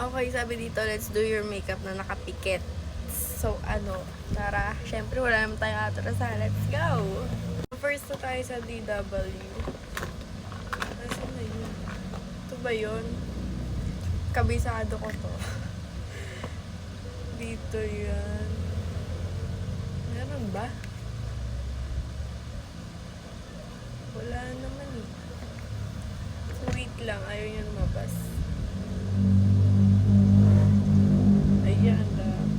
Okay, sabi dito, let's do your makeup na nakapikit. So, tara. Syempre, wala naman tayo atrasan. Let's go! First na tayo sa DW. Asan na yun? Ito ba yun? Kabisado ko to. Dito yan. Meron ba? Wala naman eh. So, wait lang. Ayaw niya lumabas. Ayan lang.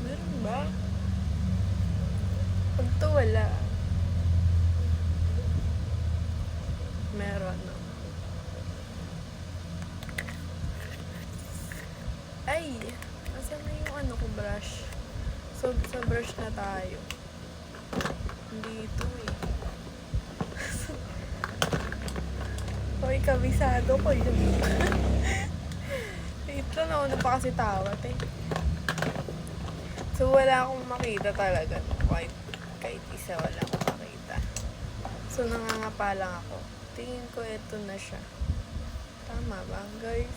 Meron ba? Pag to wala. Meron, no? Ay! Asan na yung ko brush? So, sa brush na tayo. Dito eh. Hoy, kabisado ko yun. Wait lang, nauna pa kasi tawat eh. So, wala akong makita talaga. Kahit isa wala akong makita. So, nangangapa lang ako. Tingin ko ito na siya. Tama ba, guys?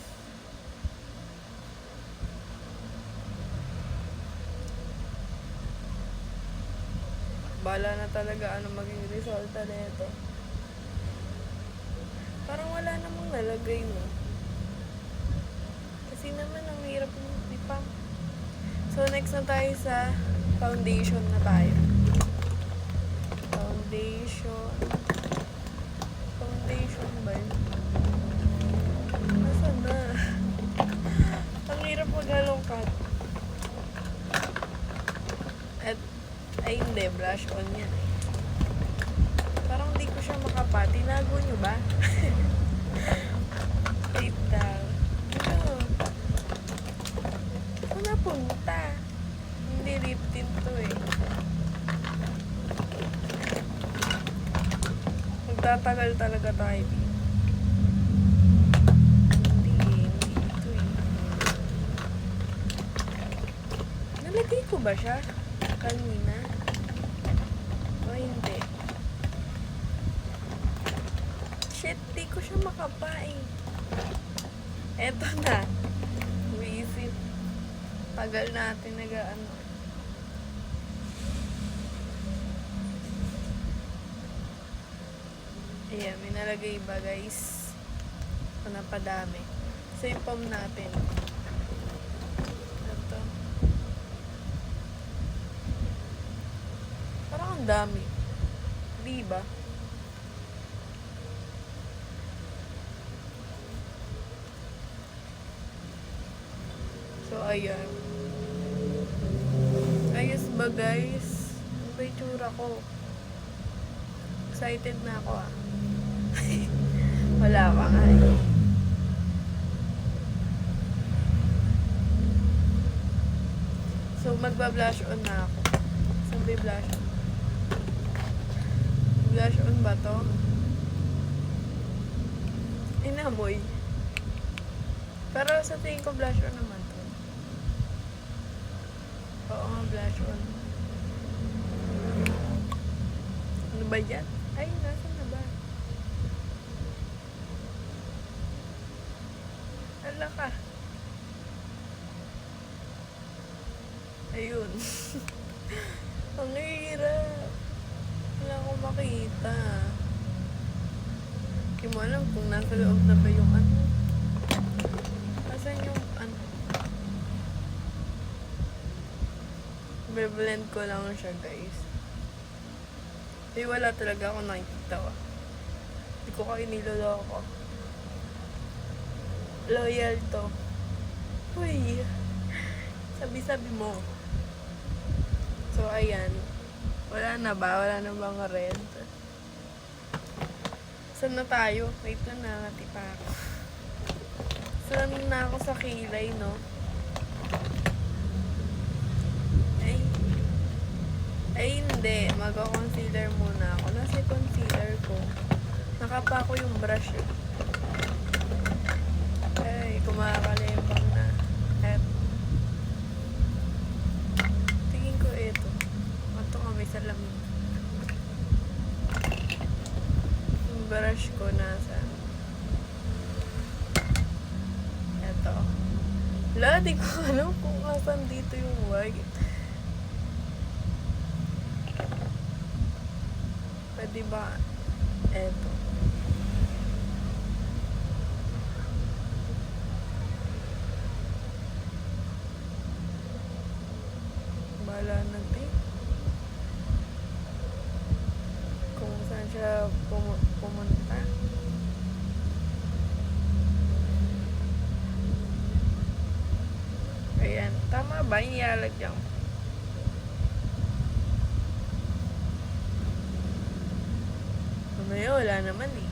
Bala na talaga maging resulta nito. Parang wala namang nalagay, no? Kasi naman, ang hirap ng ipam. So, next na tayo sa foundation na tayo. Foundation. Foundation ba yun? Nasaan na? Ang hirap maghalong cut. Ay, hindi. Blush on yan eh. Parang di ko siya makapa. Tinago nyo ba? Wait lang. Ito. Saan napunta? Hindi lip tint to eh. Magtatagal talaga tayo dito. Hindi ito eh. Nalagay ko ba siya? Kanina? O hindi? Shit, di ko siya makapa eh. Eto na. Visit. Tagal natin Ayan, may nalagay ba guys? Ito na padami. So, yung palm natin. Ito. Parang ang dami. Diba? So, ayan. Ayos ba, guys? Ano ba yung tsura ko? Excited na ako, ah. Wala pa nga, eh. So, magba-blush on na ako. Saan ba yung blush on? Blush on ba to? Inamoy. Pero sa tingin ko blush on naman to. Oo nga, blush on. Ano ba yan? Ay, nasan na ba? Ala ka. Ayun. Ang hirap. Wala akong makita. Hindi mo alam kung nasa loob na ba yung Asan yung Be-blend ko lang siya, guys. Eh, wala talaga ako nakikita. Hindi ko kayo niloloko. Loyal to. Uy. Sabi-sabi mo. So, ayan. Wala na ba? Wala na bang red? Saan na tayo? Wait lang, nakatipa ako. Saan na ako sa kilay, no? Ay, hindi. Mag-concealer muna ako. Nasa concealer ko. Nakapa ko yung brush. Ay, kumakalimbang na. At, tingin ko ito. Ito kami sa lamin. Yung brush ko nasa Wala, di ko alam kung asan dito yung white. Pwede ba? Eto. Bahala natin. Kung saan siya pumunta. Ayan. Tama ba? Ilalagyan ko. Mamaya wala naman eh.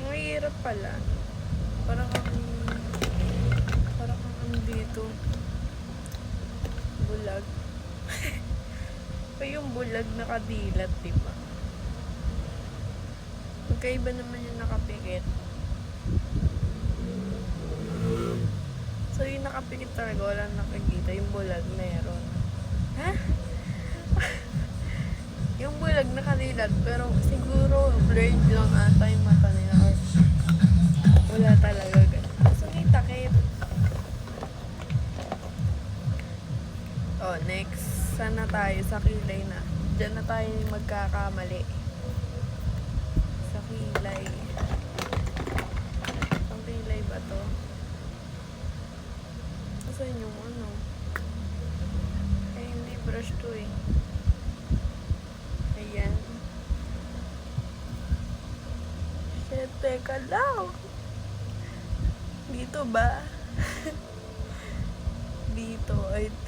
Ang hirap pala. Parang dito. Bulag. Pa yung bulag nakadilat, diba? Magkaiba naman yung nakapikit. So yung nakapikit talaga, walang nakikita. Yung bulag meron. Ha? Yung bulag nakadilat, pero siguro blurred lang ata yung mata nila. Or wala talaga ganun. So may takip. Oh, next. Sana tayo sa kilay na. Diyan na tayo magkakamali. Sa kilay. Ang kilay ba to? Saan yung ano? Eh, hindi brush to eh. Ayan. Shit, teka lang. Dito ba? Dito, I think.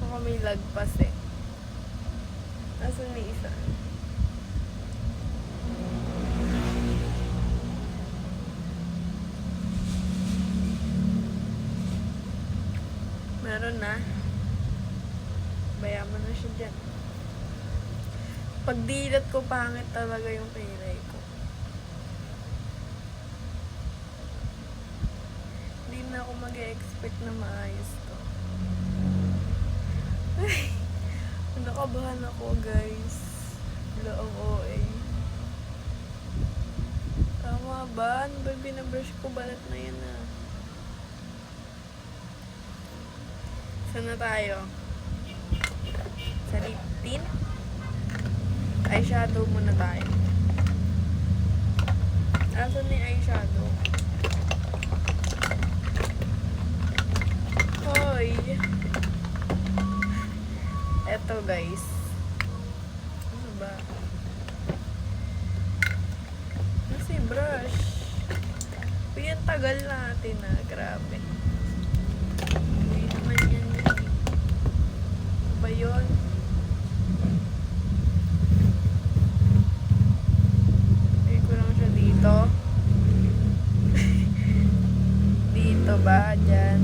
Baka may lagpas eh. Nasaan may isa? Meron na. Bayaman na siya dyan. Pag dilat ko, pangit talaga yung kilay ko. Hindi na ako mag-expect na maayos to. Ay, nakabahan ako guys. Wala ang OA. Tama ba? Ano ba binabrush ko? Balat na yan ah. Saan na tayo? Sa lip tint? Eyeshadow muna tayo. Asan ni eyeshadow? Hoy! Eto guys. Ano ba? Kasi brush. Uy, ang tagal natin ah. Grabe. Uy naman yan eh. Ano ba yun? Uy ko lang siya dito. Dito ba? Diyan.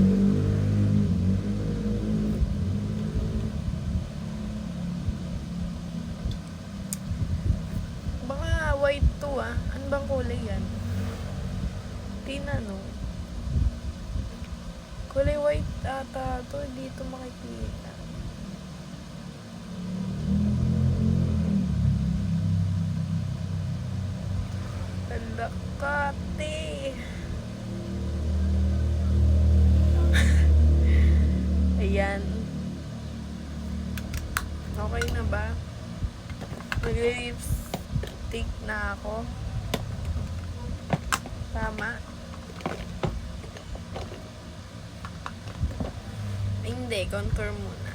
White to ah. Ano bang kulay yan? Tina no? Kulay white ata to. Dito makikita. Talakate. Ayan. Okay na ba? Mag-lips na ako. Tama. Hindi, contour muna.